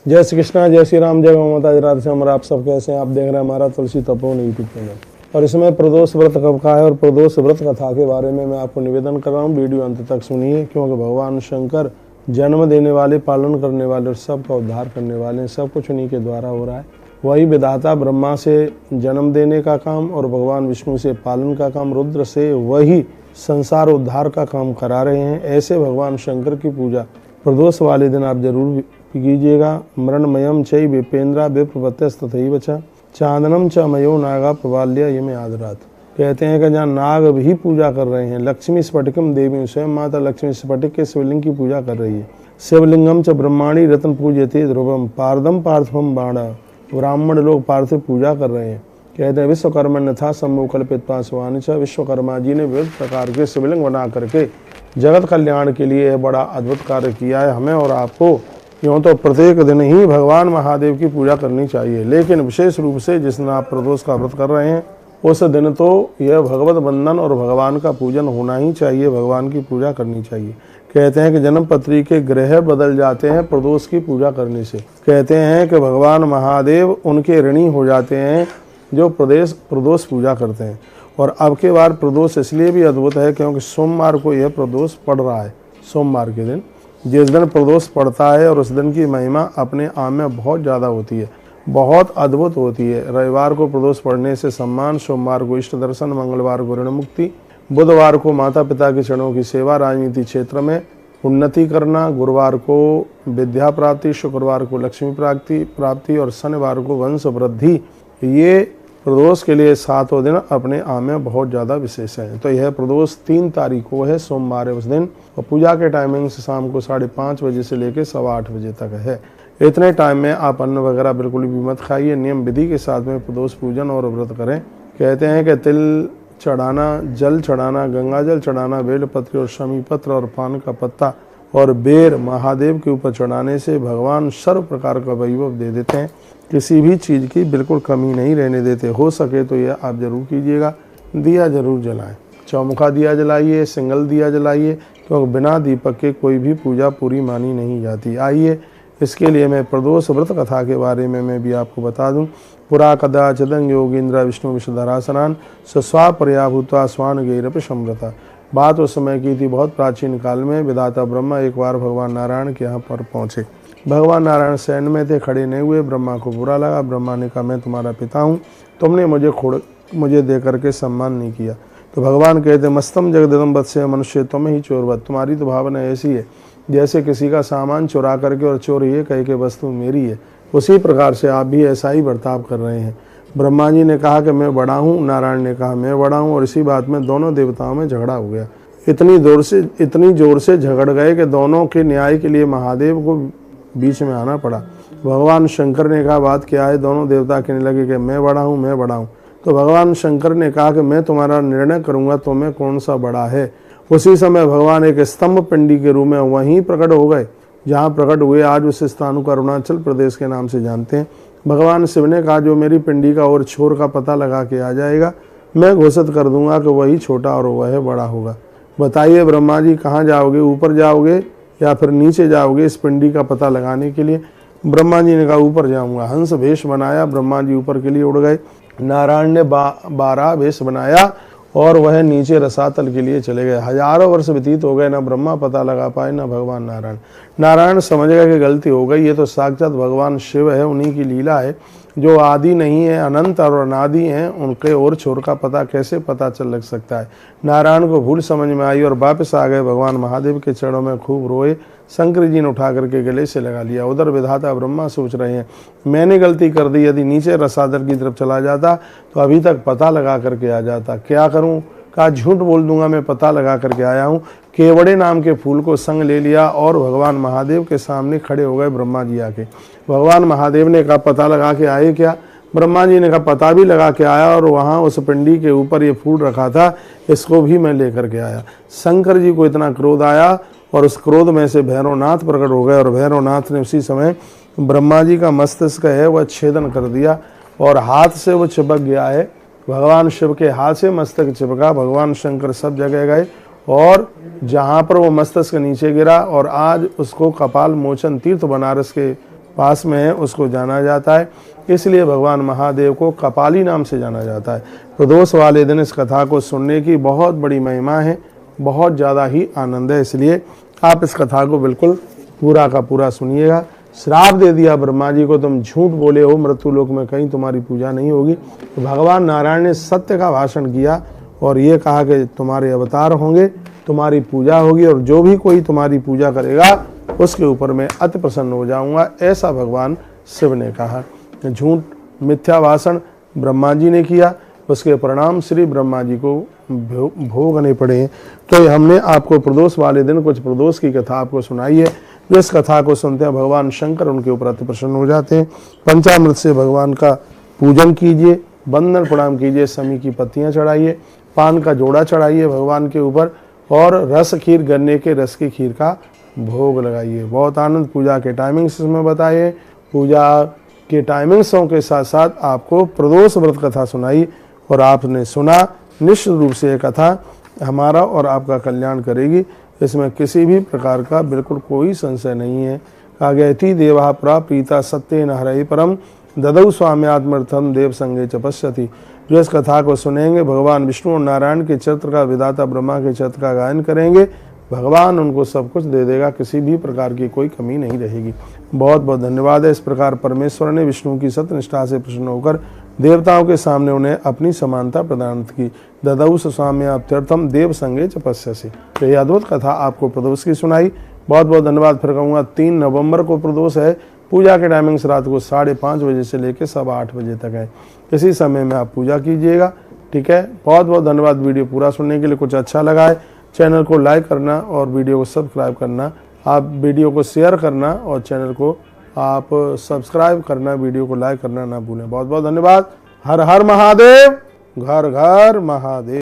जय श्री कृष्णा, जय श्री राम, जय गौ माता, जय राधे श्याम। आप सब कैसे हैं? आप देख रहे हैं हमारा तुलसी तपोवन यूट्यूब चैनल। और इसमें प्रदोष व्रत कब का है और प्रदोष व्रत कथा के बारे में मैं आपको निवेदन कर रहा हूँ। वीडियो अंत तक सुनिए, क्योंकि भगवान शंकर जन्म देने वाले, पालन करने वाले और सबका उद्धार करने वाले हैं। सब कुछ उन्हीं के द्वारा हो रहा है। वही विधाता ब्रह्मा से जन्म देने का काम और भगवान विष्णु से पालन का काम, रुद्र से वही संसार उद्धार का काम करा रहे हैं। ऐसे भगवान शंकर की पूजा प्रदोष वाले दिन आप जरूर कीजिएगा। मरणमयम चै विपेन्द्रा विप्रपत्यस्तथैव च चांदनम च मयो नागा प्रवाल्य ये में आदरात। कहते हैं कि जहाँ नाग भी पूजा कर रहे हैं, लक्ष्मी स्फटिकम देवी, स्वयं माता लक्ष्मी स्फटिक के शिवलिंग की पूजा कर रही है। शिवलिंगम च ब्रह्माणी रत्न पूजयते ध्रुवम पारदम पार्थिवम बाण। ब्राह्मण लोग पार्थिव पूजा कर रहे हैं। कहते हैं विश्वकर्मा था सम्भव कल्पित्वा स्वानि च। विश्वकर्मा जी ने विविध प्रकार के शिवलिंग बना करके जगत कल्याण के लिए बड़ा अद्भुत कार्य किया है। हमें और आपको यूँ तो प्रत्येक दिन ही भगवान महादेव की पूजा करनी चाहिए, लेकिन विशेष रूप से जिस दिन आप प्रदोष का व्रत कर रहे हैं उस दिन तो यह भगवत बंधन और भगवान का पूजन होना ही चाहिए, भगवान की पूजा करनी चाहिए। कहते हैं कि जन्म पत्री के ग्रह बदल जाते हैं प्रदोष की पूजा करने से। कहते हैं कि भगवान महादेव उनके ऋणी हो जाते हैं जो प्रदोष पूजा करते हैं। और अब के बार प्रदोष इसलिए भी अद्भुत है क्योंकि सोमवार को यह प्रदोष पड़ रहा है। सोमवार के दिन जिस दिन प्रदोष पड़ता है और उस दिन की महिमा अपने आप में बहुत ज़्यादा होती है, बहुत अद्भुत होती है। रविवार को प्रदोष पड़ने से सम्मान, सोमवार को इष्ट दर्शन, मंगलवार को ऋण मुक्ति, बुधवार को माता पिता के चरणों की सेवा, राजनीति क्षेत्र में उन्नति करना, गुरुवार को विद्या प्राप्ति, शुक्रवार को लक्ष्मी प्राप्ति और शनिवार को वंश वृद्धि। ये प्रदोष के लिए 7 दिन अपने आप में बहुत ज़्यादा विशेष है। तो यह प्रदोष 3 तारीख को है, सोमवार है उस दिन। और पूजा के टाइमिंग से शाम को 5:30 बजे से लेकर 8:15 बजे तक है। इतने टाइम में आप अन्न वगैरह बिल्कुल भी मत खाइए। नियम विधि के साथ में प्रदोष पूजन और व्रत करें। कहते हैं कि तिल चढ़ाना, जल चढ़ाना, गंगा जल चढ़ाना, बेलपत्र और शमी पत्र और पान का पत्ता और बेर महादेव के ऊपर चढ़ाने से भगवान सर्व प्रकार का वैभव दे देते हैं। किसी भी चीज़ की बिल्कुल कमी नहीं रहने देते। हो सके तो यह आप जरूर कीजिएगा। दिया जरूर जलाएं, चौमुखा दिया जलाइए, सिंगल दिया जलाइए, क्योंकि बिना दीपक के कोई भी पूजा पूरी मानी नहीं जाती। आइए इसके लिए मैं प्रदोष व्रत कथा के बारे में मैं भी आपको बता दूं। पुरा कदाचिदं योगींद्र विष्णु विषधरासनान सस्वा पर्याभूता स्वान गैरप समृता। बात उस समय की थी, बहुत प्राचीन काल में विधाता ब्रह्मा एक बार भगवान नारायण के यहाँ पर पहुँचे। भगवान नारायण शयन में थे, खड़े नहीं हुए। ब्रह्मा को बुरा लगा। ब्रह्मा ने कहा मैं तुम्हारा पिता हूँ, तुमने मुझे दे करके सम्मान नहीं किया। तो भगवान कहते मस्तम जगदम वत्स्य मनुष्य तुम ही चोरवत। तुम्हारी तो भावना ऐसी है जैसे किसी का सामान चुरा करके और चोर ये कहे कि वस्तु मेरी है। उसी प्रकार से आप भी ऐसा ही बर्ताव कर रहे हैं। ब्रह्मा जी ने कहा कि मैं बड़ा हूँ, नारायण ने कहा मैं बड़ा हूँ, और इसी बात में दोनों देवताओं में झगड़ा हो गया। इतनी जोर से झगड़ गए कि दोनों के न्याय के लिए महादेव को बीच में आना पड़ा। भगवान शंकर ने कहा बात क्या है? दोनों देवता कहने लगे कि मैं बड़ा हूँ, मैं बड़ा हूँ। तो भगवान शंकर ने कहा कि मैं तुम्हारा निर्णय करूँगा, तुम्हें कौन सा बड़ा है। उसी समय भगवान एक स्तंभ पिंडी के रूप में वहीं प्रकट हो गए जहाँ प्रकट हुए। आज उस स्थान को अरुणाचल प्रदेश के नाम से जानते हैं। भगवान शिव ने कहा जो मेरी पिंडी का और छोर का पता लगा के आ जाएगा, मैं घोषित कर दूंगा कि वही छोटा और वह बड़ा होगा। बताइए ब्रह्मा जी कहाँ जाओगे? ऊपर जाओगे या फिर नीचे जाओगे इस पिंडी का पता लगाने के लिए? ब्रह्मा जी ने कहा ऊपर जाऊंगा। हंस वेश बनाया, ब्रह्मा जी ऊपर के लिए उड़ गए। नारायण ने 12 वेश बनाया और वह नीचे रसातल के लिए चले गए। हजारों वर्ष व्यतीत हो गए, ना ब्रह्मा पता लगा पाए ना भगवान नारायण। नारायण समझ गए कि गलती हो गई, ये तो साक्षात भगवान शिव है, उन्हीं की लीला है। जो आदि नहीं है, अनंत और अनादि हैं, उनके और छोर का पता कैसे पता चल लग सकता है। नारायण को भूल समझ में आई और वापस आ गए। भगवान महादेव के चरणों में खूब रोए। शंकर जी ने उठा करके गले से लगा लिया। उधर विधाता ब्रह्मा सोच रहे हैं मैंने गलती कर दी, यदि नीचे रसातल की तरफ चला जाता तो अभी तक पता लगा करके आ जाता। क्या करूं? कहा झूठ बोल दूंगा, मैं पता लगा करके आया हूं। केवड़े नाम के फूल को संग ले लिया और भगवान महादेव के सामने खड़े हो गए। ब्रह्मा जी आके भगवान महादेव ने कहा पता लगा के आए क्या? ब्रह्मा जी ने कहा पता भी लगा के आया और वहाँ उस पिंडी के ऊपर ये फूल रखा था, इसको भी मैं लेकर के आया। शंकर जी को इतना क्रोध आया और उस क्रोध में से भैरवनाथ प्रकट हो गए और भैरवनाथ ने उसी समय ब्रह्मा जी का मस्तिष्क है वह छेदन कर दिया और हाथ से वो चिपक गया है। भगवान शिव के हाथ से मस्तक चिपका। भगवान शंकर सब जगह गए और जहाँ पर वो मस्तिष्क नीचे गिरा और आज उसको कपाल मोचन तीर्थ बनारस के पास में है उसको जाना जाता है। इसलिए भगवान महादेव को कपाली नाम से जाना जाता है। प्रदोष वाले दिन इस कथा को सुनने की बहुत बड़ी महिमा है, बहुत ज़्यादा ही आनंद है। इसलिए आप इस कथा को बिल्कुल पूरा का पूरा सुनिएगा। श्राप दे दिया ब्रह्मा जी को, तुम झूठ बोले हो, मृत्यु लोक में कहीं तुम्हारी पूजा नहीं होगी। तो भगवान नारायण ने सत्य का भाषण किया और ये कहा कि तुम्हारे अवतार होंगे, तुम्हारी पूजा होगी और जो भी कोई तुम्हारी पूजा करेगा उसके ऊपर मैं अति प्रसन्न हो जाऊंगा, ऐसा भगवान शिव ने कहा। झूठ मिथ्या भाषण ब्रह्मा जी ने किया, उसके परिणाम श्री ब्रह्मा जी को भोगने पड़े। तो हमने आपको प्रदोष वाले दिन कुछ प्रदोष की कथा आपको सुनाई है। जो इस कथा को सुनते हैं भगवान शंकर उनके ऊपर अति प्रसन्न हो जाते हैं। पंचामृत से भगवान का पूजन कीजिए, वंदन प्रणाम कीजिए, समी की पत्तियां चढ़ाइए, पान का जोड़ा चढ़ाइए भगवान के ऊपर और रस खीर गन्ने के रस की खीर का भोग लगाइए। बहुत आनंद। पूजा के टाइमिंग्स इसमें बताइए। पूजा के टाइमिंग्सों के साथ साथ आपको प्रदोष व्रत कथा सुनाई और आपने सुना। निश्चित रूप से ये कथा हमारा और आपका कल्याण करेगी, इसमें किसी भी प्रकार का बिल्कुल कोई संशय नहीं है। कागयति देवा प्राप्रीता सत्येन हरहि परम ददौ स्वाम्यात्मर्थम देव संगे च पश्यति। जो इस कथा को सुनेंगे भगवान विष्णु और नारायण के चरित्र का, विधाता ब्रह्मा के चरित्र का गायन करेंगे, भगवान उनको सब कुछ दे देगा, किसी भी प्रकार की कोई कमी नहीं रहेगी। बहुत बहुत धन्यवाद है। इस प्रकार परमेश्वर ने विष्णु की सत्यनिष्ठा से प्रसन्न होकर देवताओं के सामने उन्हें अपनी समानता प्रदान की। ददौ साम्याप्त्यर्थम देव संगे च पश्यसि। तो यह अद्भुत कथा आपको प्रदोष की सुनाई। बहुत बहुत धन्यवाद। फिर कहूँगा 3 नवंबर को प्रदोष है। पूजा के टाइमिंग्स रात को 5:30 बजे से लेकर 8:15 बजे तक है। इसी समय में आप पूजा कीजिएगा, ठीक है। बहुत बहुत धन्यवाद वीडियो पूरा सुनने के लिए। कुछ अच्छा लगा है चैनल को लाइक करना और वीडियो को सब्सक्राइब करना, आप वीडियो को शेयर करना और चैनल को आप सब्सक्राइब करना, वीडियो को लाइक करना ना भूलें। बहुत बहुत धन्यवाद। हर हर महादेव, घर घर महादेव।